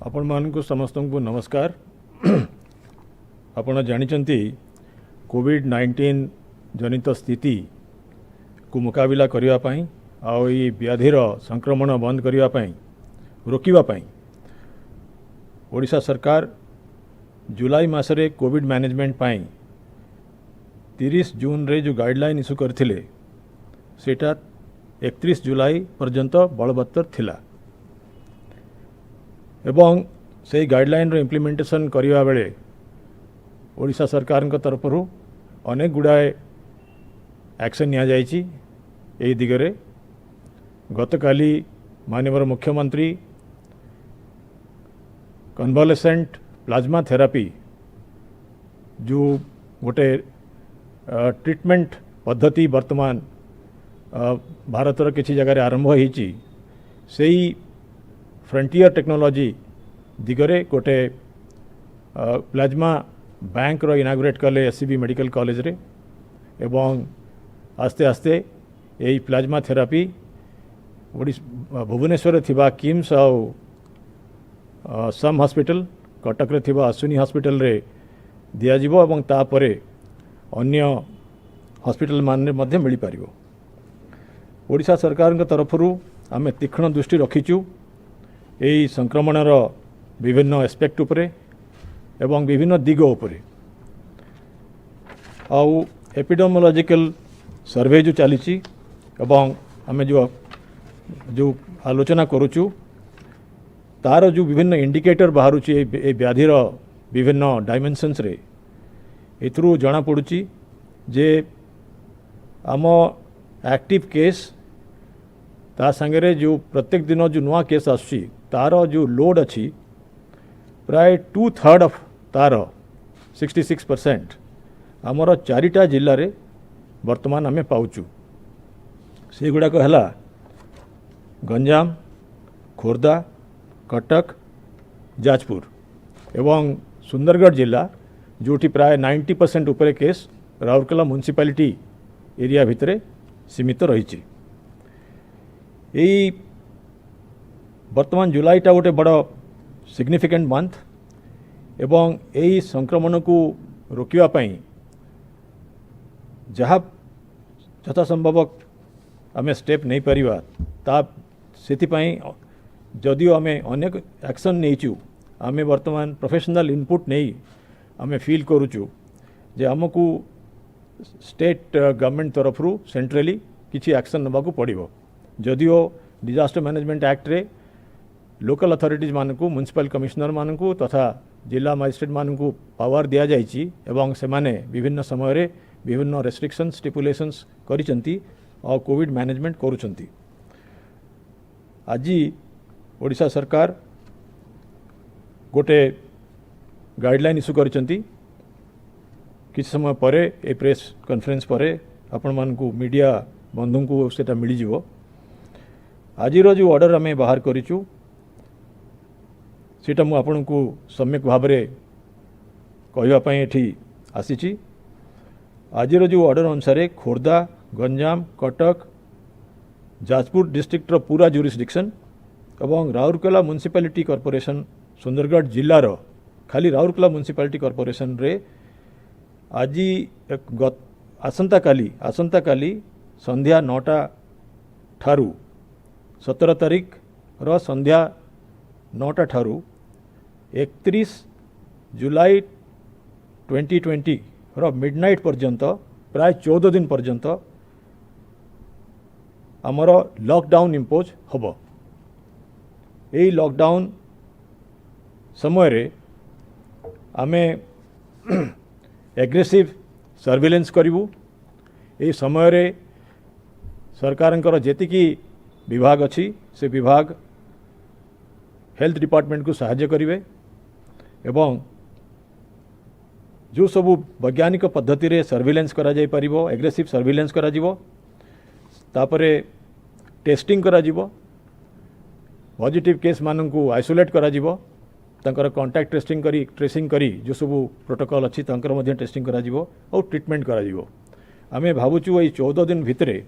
आपण मानक समस्त को नमस्कार। आपण जानिचंती कोविड-19 जनित स्थिति को मुकाबिला करिवा पई आ ई व्याधिर संक्रमण बंद करिवा पई रोकिवा पई ओडिशा सरकार जुलाई मासरे कोविड मैनेजमेंट पई 30 जून रे जो गाइडलाइन इश्यू करथिले सेटा 31 जुलाई पर्यंत बलवत्तर थिला एवं से गाइडलाइन रो इम्प्लीमेंटेशन करिवा बेले ओडिशा सरकार को तरफ अनेक गुड़ाए एक्शन निया जायछि। एही दिगरे गतकाली माननीय मुख्यमंत्री कन्वालेसेंट प्लाज्मा थेरापी जो गोटे ट्रीटमेंट पद्धति वर्तमान भारतर किसी जगह आरंभ होईछि से फ्रंटियर टेक्नोलॉजी दिगरे गोटे प्लाज्मा बैंक रो इनागुरेट कले एससीबी मेडिकल कॉलेज रे एवं आस्ते आस्ते यही प्लाज्मा थेरापी भुवनेश्वर थिबा किम्स आउ सम हॉस्पिटल कटक रे थिबा अश्विनी हॉस्पिटल रे दिया जिवो एवं तापरे अन्य हॉस्पिटल मान मध्ये मिली पारिबो। ओडिशा सरकार के तरफरु आमे तीक्ष्ण दृष्टि रखिचु यही संक्रमणर विभिन्न एस्पेक्ट उपरे एवं विभिन्न दिग उपरे आउ एपिडेमियोलॉजिकल सर्वे जो चली एवं आमे जो आलोचना करुचु तार जो विभिन्न इंडिकेटर बाहर व्याधिर विभिन्न डायमेंशन्स रे एथरू जना पड़ुची जे आम एक्टिव केस ता संगे जो प्रत्येक दिन जो नुआ केस आसुची तार जो लोड अच्छी प्राय 2/3 ऑफ तार 66% आमर 4टा जिल्ला रे वर्तमान आमे पाउचु। से गुड़ाक है गंजाम, खोर्धा, कटक, जाजपुर एवं सुंदरगढ़ जिला जोटी प्राय 90% उपरे केस राउरकेला म्युनिसिपालिटी एरिया भितरे सीमित रही। यही वर्तमान जुलाईटा गोटे बड़ सिग्निफिकेंट मंथ एवं यही संक्रमण को रोकिवा पई जहाँ यथा संभव आमे स्टेप नहीं परिवा ता सेतिपई जदियो आमे अनेक एक्शन नहींचु आमे वर्तमान प्रोफेशनल इनपुट नहीं आमे फील करूचु जे हमकू स्टेट गवर्नमेंट तरफरु सेंट्रली किछि एक्शन नबाकू पड़िबो। जदियो डिजास्टर मैनेजमेंट एक्ट रे लोकल अथॉरिटीज मानकू म्युनिसिपल कमिश्नर मानकू तथा जिला मजिस्ट्रेट मानकू पावर दिया जाइछि एवं से माने विभिन्न समय रे विभिन्न रेस्ट्रिक्शन स्टिपुलेशंस करिसंती और कोविड मैनेजमेंट करूछंती। आज ओडिशा सरकार गोटे गाइडलाइन इश्यू करिसंती किछ समय परे ए प्रेस कॉन्फ्रेंस परे आपण मानकू मीडिया बंधु को सेटा मिली जिवो। आज जो ऑर्डर आमे बाहर करिचु सेटा मु आपण को सम्यक भाव रे कहवा पई एठी आसीची। आज जो ऑर्डर अनुसार खोर्धा, गंजाम, कटक, जाजपुर डिस्ट्रिक्ट रो पूरा जुरिस्डिक्शन एवं राउरकेला म्युनिसिपालिटी कॉर्पोरेशन सुंदरगढ़ जिल्लार खाली राउरकेला म्युनिसिपालिटी कॉर्पोरेशन रे आज आसंता काली संध्या 9टा ठारू 17 तारीख रो संध्या 9टा ठारू 31 जुलाई 2020 रो मिडनाइट पर्यंत प्राय 14 दिन पर्यंत आमर लॉकडाउन इम्पोज हबो। यही लॉकडाउन समय रे आमे एग्रेसिव सर्विलेंस करिवु। यही समय रे सरकारंकर जेतिकी विभाग अच्छी से विभाग हेल्थ डिपार्टमेंट को सहाय्य करिवे एवं जो सबू वैज्ञानिक पद्धति रे सर्विलेंस करा जाय परिबो एग्रेसिव सर्विलेंस करा जिवो तापरे टेस्टिंग करा जिवो पॉजिटिव केस माननकू आइसोलेट करा जिवो तांकर कांटेक्ट टेस्टिंग करी ट्रेसिंग करी जो सबू प्रोटोकॉल अच्छी तांकर मध्य टेस्टिंग करा जिवो और ट्रीटमेंट करा जिवो। आमे भाबुचु एई 14 दिन भितरे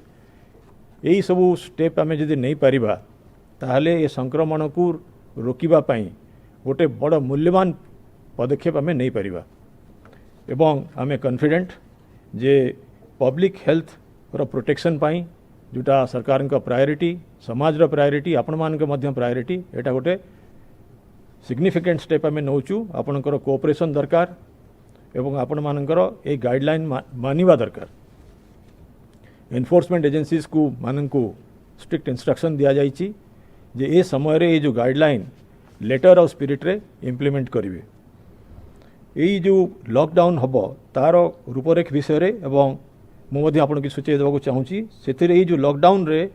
यही सबू स्टेप आमे जदि नहीं पारिबा ताहले ए संक्रमण को रोकिबा पई गोटे बड़ मूल्यवान पदक्षेप आम नहीं परिबा एवं आम कॉन्फिडेंट जे पब्लिक हेल्थ रो प्रोटेक्शन पाई जोटा सरकार का प्रायोरिटी समाज रो प्रायोरिटी आपण मान के मध्य प्रायोरिटी एटा गोटे सिग्निफिकेंट स्टेप आम नौचु आपणकर कोऑपरेशन दरकार एवं आपण मानकर ए गाइडलाइन मानिबा दरकार एनफोर्समेंट एजेंसीज को मानकू स्ट्रिक्ट इंस्ट्रक्शन दिया जाइछि जे ए समय रे ए जो गाइडलाइन लेटर और स्पिरिट रे इम्प्लीमेंट करिवे यही जो लॉकडाउन हबो तार रूपरेख विषय रे एवं मुझे आपन की सूचय देवाक चाहूँगी से जो लॉकडाउन रे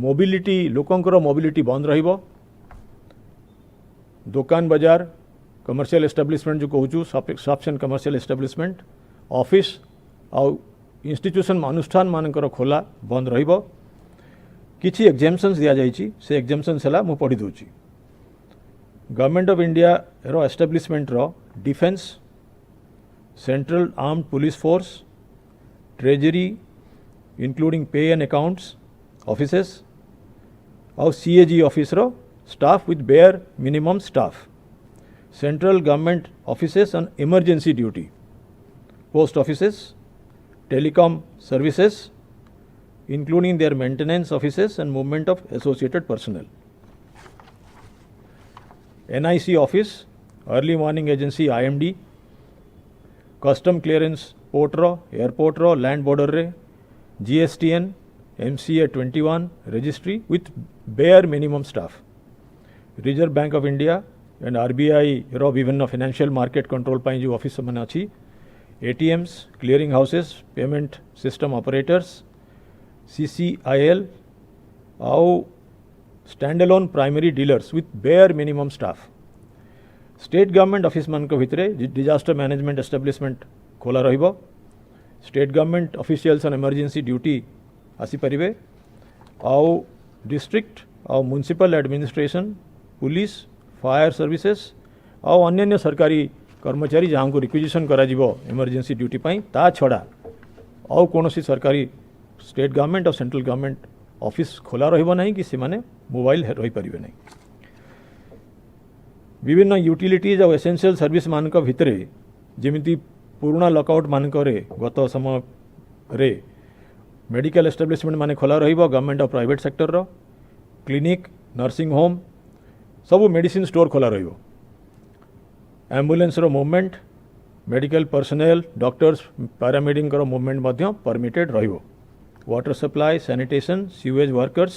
मोबिलिटी लोकंकर मोबिलिटी बंद रहिबो दुकान बाजार कमर्शियल एस्टाब्लिशमेंट जो कहूँ shops and commercial establishment office आउ इंस्टीट्यूशन अनुष्ठान मानकर खोला बंद रहिबो किछि एग्जाम्पशंस दिया जाइछि से एग्जाम्पशंस हला मु पढ़ी दूची गवर्नमेंट ऑफ इंडिया रो एस्टाब्लिशमेंट रो defence central armed police force treasury including pay and accounts offices और सीएजी ऑफिस रो staff with bare minimum staff central government offices on emergency duty post offices telecom services including their maintenance offices and movement of associated personnel. NIC office, early warning agency IMD, custom clearance port ro, airport ro, land border re, GSTN, MCA 21 registry with bare minimum staff. Reserve Bank of India and RBI ro विभिन्न financial market control पाई जो office मन अछि, ATMs, clearing houses, payment system operators, CCIL आउ stand alone primary dealers with bare minimum staff state government office मान भितर disaster management establishment खोला रहिबो state government officials on emergency duty आसी परिबे आउ डिस्ट्रिक्ट आउ municipal administration police fire services आउ अन्य सरकारी कर्मचारी जहाँ को रिक्विजिशन करा जिवो इमरजेंसी ड्यूटी पाई ता छड़ा आउ कोनोसी सरकारी स्टेट गवर्नमेंट और सेंट्रल गवर्नमेंट ऑफिस खोला रहिबो नहीं कि सेमाने मोबाइल रही परिबे नहीं विभिन्न यूटिलिटीज और एसेंशियल सर्विस मानक भितरे जेमिति पुराना लॉकआउट मानक रे गत समय रे मेडिकल एस्टाब्लिशमेंट माने खोला रहिबो गवर्नमेंट और प्राइवेट सेक्टर रो क्लिनिक नर्सिंग होम सबु मेडिसिन स्टोर खोला रहिबो एम्बुलेंस रो movement medical personnel doctors paramedic रो मूवमेंट मध्य परमिटेड रहिबो water supply sanitation sewage workers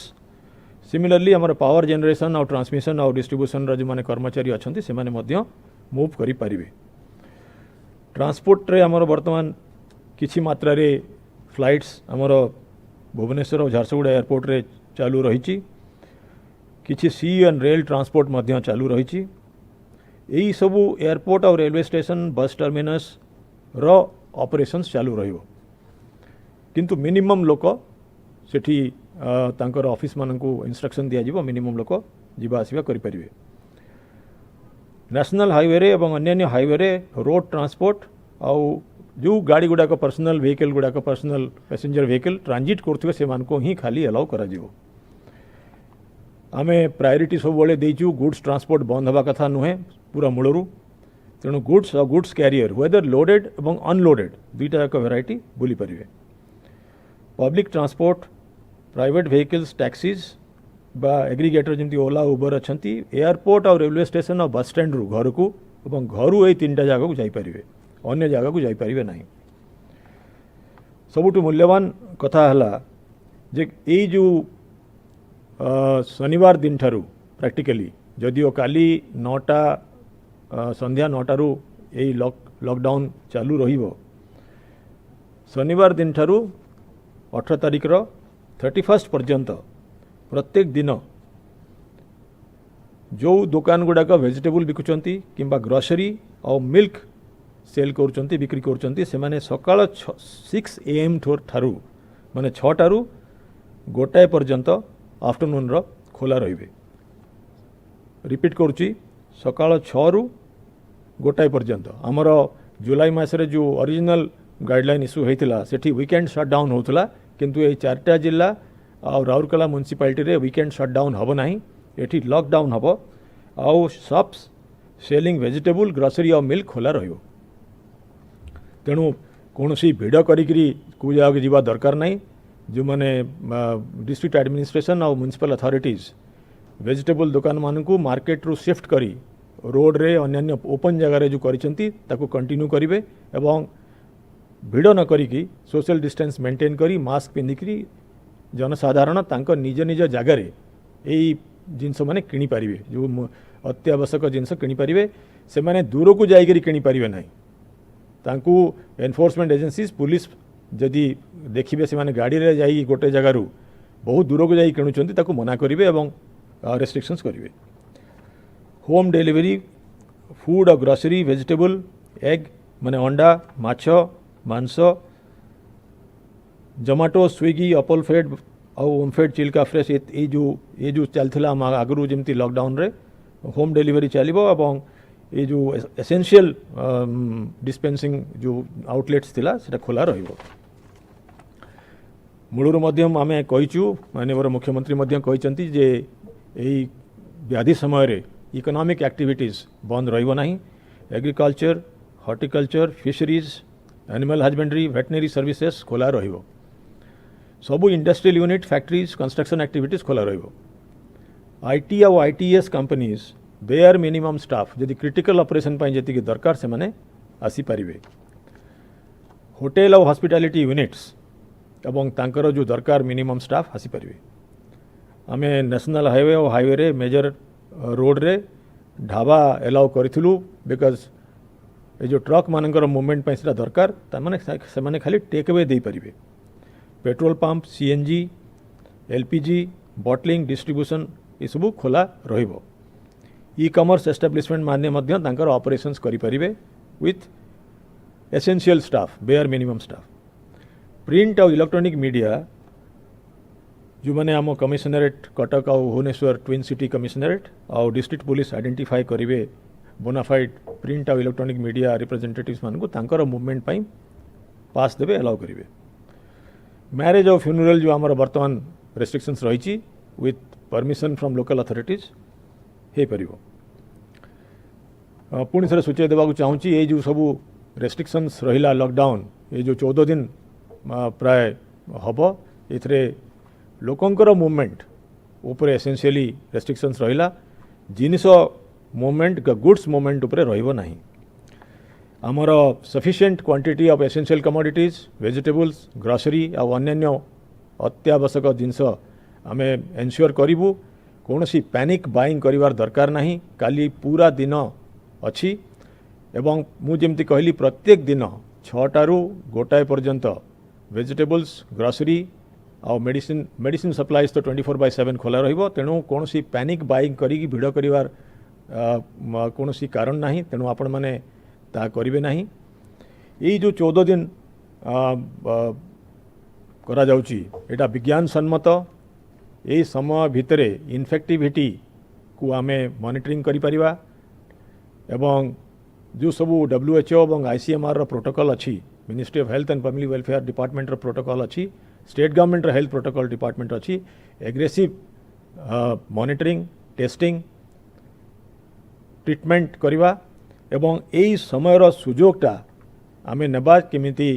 similarly आमर पावर जनरेशन और ट्रांसमिशन और डिस्ट्रीब्यूशन जो माने कर्मचारी अच्छा से मूव करि परिबे ट्रांसपोर्ट रे आमर वर्तमान किछि मात्रा रे फ्लाइट्स आमर भुवनेश्वर और झारसुगुड़ा एयरपोर्ट रे चालू रही किछि सी एंड रेल ट्रांसपोर्ट मध्य चालू रही यही सबू एयरपोर्ट और रेलवे स्टेशन बस टर्मिनस रो ऑपरेशंस चालू रहिबो किंतु मिनिमम लोक सेठी तांकर ऑफिस मानकू इंस्ट्रक्शन दिया जिवो मिनिमम लोक जीवा आसीबा करि परिबे नेशनल हाईवे रे एवं अन्य हाईवे रे रोड ट्रांसपोर्ट आउ जो गाड़ी गुड़ाक पर्सनल व्हीकल गुड़ाक पर्सनल पैसेंजर व्हीकल ट्रांजिट करथुवे से मानको ही खाली अलाउ करा जिवो आमे प्रायोरिटी सब बेले देइचु गुड्स ट्रांसपोर्ट बंद हवा कथा नुहे पूरा मूलरू तेणु गुड्स और गुड्स कैरियर वेदर लोडेड एवं अनलोडेड दुईटा जाक वेराइटी बुली परिबे public transport private vehicles taxis बा एग्रीगेटर जमी ओला उबर अच्छा एयरपोर्ट और रेलवे स्टेशन और बस स्टैंड रू घर को और घर यही तीन जगह को जापारे अन्य जगह को जापारे ना सबुठ मूल्यवान कथा है जे यही जो शनिवार दिन ठारू प्रैक्टिकली जदिओ काली 9टा संध्या 9टारू यही लॉकडाउन चालू रहिबो शनिवार दिन ठारू 18 तारिख 31 पर्यंत प्रत्येक दिन जो दुकान गुड़ाक वेजिटेबल बिकुचंती किंबा ग्रोसरी और मिल्क सेल करुचंती बिक्री करुचंती से माने सकाळ 6 AM ठारू माने 6टारू गोटाए पर्यंत आफ्टरनून रो खोला रहिबे रिपीट करुची सकाळ 6 रु गोटाए पर्यंत आमर जुलाई मासरे जो ओरिजिनल गाइडलाइन इश्यू होता सेठी वीकेंड शटडाउन होता किंतु ये 4टा जिला और राउरकेला म्युनिसिपालिटी रे वीकेंड शटडाउन हम ना एठी लॉकडाउन हम आउ शॉप्स सेलिंग वेजिटेबल ग्रोसरी और मिल्क खोला रहिबो। तेणु कौन सी भिड़ करी को जगह जीवा दरकार नहीं। जो मैंने डिस्ट्रिक्ट एडमिनिस्ट्रेशन और म्युनिसिपल अथॉरिटीज वेजिटेबल दुकान मान को मार्केट रू शिफ्ट करी रोड रे अन्य ओपन जगह जो करिसेंती ताको कंटिन्यू करिवे एवं भिड़ न करी सोशल डिस्टेंस मेंटेन करी मास्क पिंधिकी जनसाधारण तांको निज निज जगार यही जिनस मैंने किनी पारिबे। जो अत्यावश्यक जिनस किनी पारिबे से माने दूर को जाइकरी किनी पारिबे नहीं। तांकू एनफोर्समेंट एजेंसीज पुलिस जदि देखिबे से माने गाड़ी रे जाई गोटे जगार बहुत दूर को जाई किणुचंती ताको मना करिवे एवं रेस्ट्रिक्शंस करिवे। होम डिलीवरी फूड और ग्रोसरी वेजिटेबल एग माने अंडा माछ मांस जोमाटो स्विगी अपल फेड और ओमफेड चिल्का फ्रेश ये जो चलता आगु जमी लॉकडाउन रे होम डिलीवरी चलो एवं ये जो एसेंशियल डिस्पेंसिंग जो आउटलेट्स थिला सेटा खोला रहिबो। मूलर आमे कहिचु माननीय मुख्यमंत्री कहते जे यही व्याधि समय रे इकोनॉमिक एक्टिविटीज बंद रहिबो नहीं। Agriculture horticulture fisheries animal husbandry veterinary services खोला रहिबो। सबू industrial unit factories construction activities खोला रहिबो। आईटी और ITS companies bear minimum staff जदि क्रिटिकल ऑपरेशन पाई जति दरकार से माने आसी पारिबे। होटेल और हॉस्पिटैलिटी यूनिट्स एवं तांकर जो दरकार मिनिमम स्टाफ आसी पारिबे। आमे नेशनल हाईवे और हाईवे रे मेजर रोड रे ढाबा एलाउ करिथिलु बिकॉज ये जो ट्रक मानकर मूवमेंट पाई सेटा दरकार तामाने से माने खाली टेक अवे दे पारिबे। Petrol pump CNG LPG bottling distribution ये सब खोला रहिबो। ई कॉमर्स एस्टाब्लिशमेंट माने मध्य तांकर ऑपरेशंस करि परिबे with essential staff bare minimum staff. Print और इलेक्ट्रॉनिक मीडिया जो मैंने आम कमिशनरेट कटक और भुवनेश्वर ट्विन सिटी कमिशनरेट और डिस्ट्रिक्ट पुलिस आइडेंटिफाई करेंगे बोनाफाइड प्रिंट और इलेक्ट्रॉनिक मीडिया रिप्रेजेंटेटिव्स मानक तांकर मूवमेंट पाई पास देवे अलाउ करेंगे। मैरेज और फ्यूनरल जो आमर बर्तमान रेस्ट्रिक्शंस रही with permission from local authorities हो पार। पुणी थे सूचय देवा चाहूँगी ये जो सब रेस्ट्रिक्शंस रहिला लॉकडाउन ये जो 14 दिन प्राय हम ये लोकंकर मूवमेंट ऊपर एसेंशियली रेस्ट्रिक्शंस रहिला। जिनिस मूवमेंट गुड्स मूवमेंट ऊपर रहिबो नहीं। आमर sufficient quantity of essential commodities vegetables grocery और अन्य अत्यावश्यक जिनस आमे एनश्योर करिबु। कौनसी पैनिक बाइंग करिवार दरकार नहीं। काली पूरा दिन अच्छी एवं मु जेमती कहली प्रत्येक दिन 6टारू गोटाए पर्यंत वेजिटेबल्स ग्रोसरी और मेडिसिन सप्लाईज तो 24/7 खोला रहिबो। तेणु कौनसी पैनिक बाइंग करी भिड़ करिवार कौनसी कारण नहीं। तेणु आपण माने ता करिवे नहीं। यही जो 14 दिन करा जाउची एटा विज्ञान सम्मत। यही समय भितरे इन्फेक्टिविटी को आमे मॉनिटरिंग करि परिबा एवं जो सबू WHO और ICMR प्रोटोकॉल अच्छी ministry of health and family welfare department protocol अच्छी state government health protocol department अच्छी एग्रेसिव मॉनिटरिंग टेस्टिंग ट्रीटमेंट करवा एवं यही समयर सुजोगटा आमे नेबा केमिति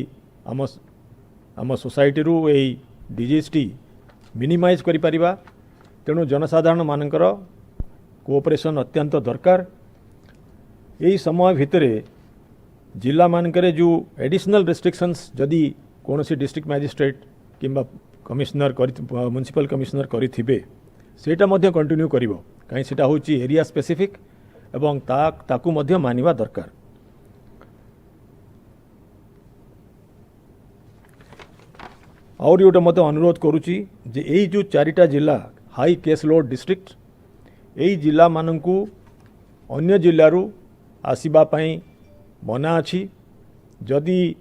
आम सोसाइटी रू यही डिजीज टी मिनिमाइज करि परिबा। तेणु जनसाधारण मानकर कोऑपरेशन अत्यंत दरकार। यही समय भितरे जिला मानकरे जो एडिशनल रेस्ट्रिक्शंस जदि कौन सी डिस्ट्रिक्ट मैजिस्ट्रेट किंबा कमिश्नर म्युनिसिपल कमिश्नर करिथिबे सेटा मध्य कंटिन्यू करिवो। कहीं सेटा होची एरिया स्पेसिफिक एवं ताकू मध्य मानिबा दरकार। और गोटे मत अनुरोध करुच्ची जे यही जो 4टा जिला हाई केस लोड डिस्ट्रिक्ट यही जिला मानकू अन्य जिल्लारू आसीबा पई मना अच्छी। जदि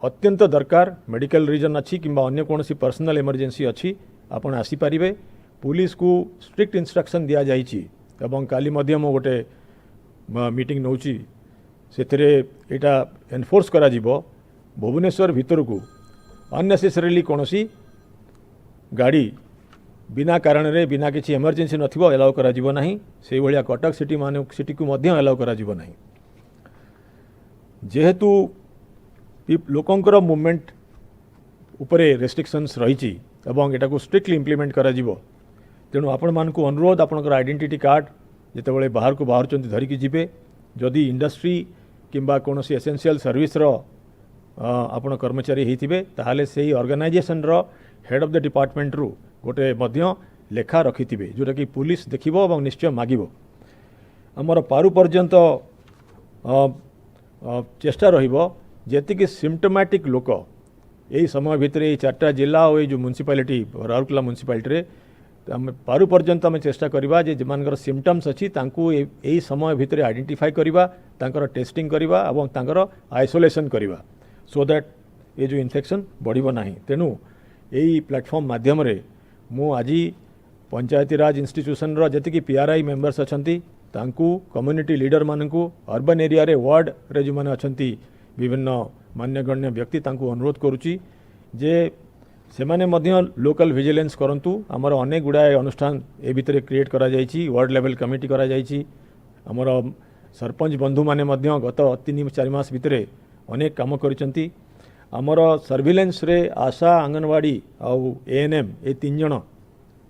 अत्यंत दरकार मेडिकल रीजन अच्छी किंबा अन्य कौन सी पर्सनल इमरजेंसी अच्छी आपण आसी पारिबे। पुलिस को स्ट्रिक्ट इंस्ट्रक्शन दिया जाइछि एवं काली मध्य मो गोटे मीटिंग नौची सेथिरे एटा एनफोर्स करा जिवो। भुवनेश्वर भितर को अननेसेसरीली कौन सी गाड़ी बिना कारण रे बिना किसी इमरजेंसी नथिबो एलाउ करा जिवो नाही से भलिया कटक सिटी को मध्य एलाउ करा जिवो नाही जेहेतु लोकंकर मूवमेंट उपरे रेस्ट्रिक्शंस रही एवं एटा को स्ट्रिक्टली इंप्लीमेंट करा जिवो तेणु आपण मानकु अनुरोध आपनकर आइडेंटिटी कार्ड जेतेबेले बाहर को बाहर चंती धरिकी जिबे जदि इंडस्ट्री किंबा कोनोसी एसेंशियल सर्विस रो आपण कर्मचारी हेतिबे ताहाले सेही ऑर्गेनाइजेशन रो हेड ऑफ द डिपार्टमेंट रु गोटे मध्य लेखा रखिथिबे जोटा कि पुलिस देखिबो एवं निश्चय मागिबो हमर पारु पर्यंत चेष्टा रहिबो जेतिकी सिम्पटोमैटिक लोक यही समय भितर ये 4टा जिला और ये जो म्युनिसिपालिटी राउरकेला म्युनिसिपालिटी रे पारु पर्यंत आम चेष्टा करवा जे जमानकर सिम्पटम्स अच्छी यही समय भितर आइडेंटिफाई करवा तांकर टेस्टिंग करवा और तांकर आइसोलेशन करवा सो दैट ये जो इन्फेक्शन बढ़िबो नाही तेणु यही प्लेटफॉर्म माध्यम रे मु आज पंचायती राज इंस्टीट्यूशन रो जति पीआरआई मेंबर्स अछंती तांकू कम्युनिटी लीडर मानकू अर्बन एरिया रे वार्ड रे जो माने अछंती विभिन्न मान्यगण्य व्यक्ति तांकू अनुरोध करुची जे से माने मध्य लोकल विजिलेंस करंतु आमर अनेक गुड़ाए अनुष्ठान ए भितर क्रिएट करा जायछि वार्ड लेवल कमिटी करा जायछि आमर सरपंच बंधु माने मध्य गत 3-4 मास भितर अनेक काम करिसंती आमर सर्विलेंस रे आशा आंगनवाड़ी आउ एएनएम ए 3 जण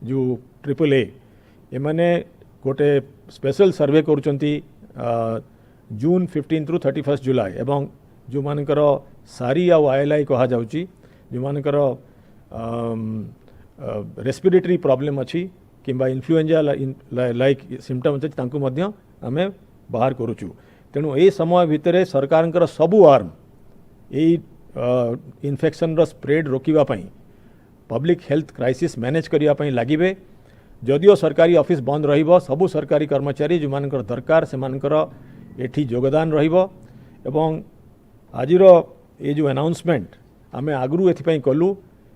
जो AAA एमाने गोटे स्पेशल सर्वे करुचंती जून 15 रु 31 जुलाई एवं जो मानकर सारी आउ आईएलआई कहा जाउची जो मानकर रेस्पिरेटरी प्रॉब्लम अच्छी किंबा इन्फ्लुएंजा लाइक सिम्पटम अच्छी तांकु मध्य आमे बाहर करुचु तेणु ए समय भितर सरकार सबु आर्म यही इन्फेक्शन रो स्प्रेड रोकिबा पई पब्लिक हेल्थ क्राइसिस मैनेज करिया पई लागिबे जदियो सरकारी ऑफिस बंद रहिबो सबु सरकारी कर्मचारी जो मानकर दरकार से मानकर एठी योगदान रहिबो एवं आजिरो ये जो अनाउंसमेंट आमे आगरू एथि कलु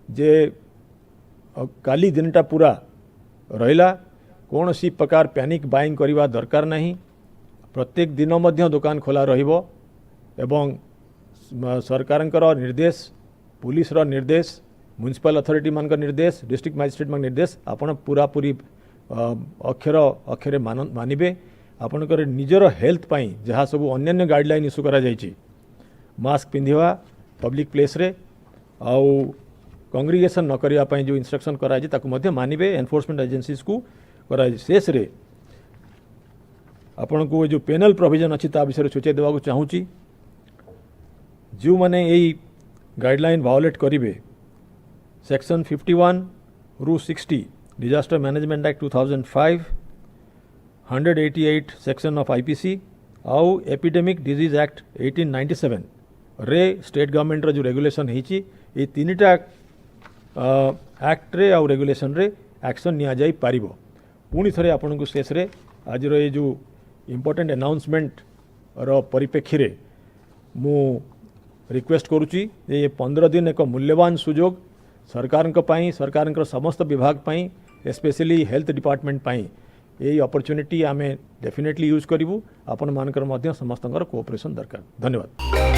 जे काली दिनटा पूरा रहिला कौन सी प्रकार पैनिक बाइंग करवा दरकार नहीं प्रत्येक दिन मध्य दुकान खोला रहिबो एवं सरकारंकर निर्देश पुलिस रो निर्देश म्युनिसिपल अथॉरिटी मान निर्देश डिस्ट्रिक्ट मजिस्ट्रेट मान निर्देश आपण पूरा पूरी अक्षर अक्षरे मानिबे आपणकर निजर हेल्थ पाई जहाँ सब अन्य गाइडलाइन इश्यू करा जायछि मास्क पिंधिवा पब्लिक प्लेस रे आउ कांग्रिगेशन न करिया पई जो इंस्ट्रक्शन करा जे ताकु मध्य मानिबे एनफोर्समेंट एजेंसीज को करा शेष रे आपण को जो पेनल प्रोविजन अछि ता विषय सूचय देवा को चाहूची जो माने एई गाइडलाइन वायोलेट करिवे सेक्शन 51 रु 60 disaster management act 2005 188 section of IPC आउ एपिडेमिक डिजीज एक्ट 1897 रे स्टेट गवर्नमेंट रो जो रेगुलेशन हिची ये तीनटा एक्ट रे आउ रेगुलेशन रे एक्शन निया जाई पारिबो पुणी थरे आपन को शेष रे आज रो ये जो इम्पोर्टेंट अनाउंसमेंट रो परिप्रेक्षी रे मु रिक्वेस्ट करूची ये 15 दिन एक मूल्यवान सुजोग सरकार समस्त विभाग पाई स्पेशली हेल्थ डिपार्टमेंट पाई यही अपॉर्चुनिटी आमे डेफिनेटली यूज करिवु आपन मानकर मध्य समस्तंकर कोऑपरेशन दरकार धन्यवाद।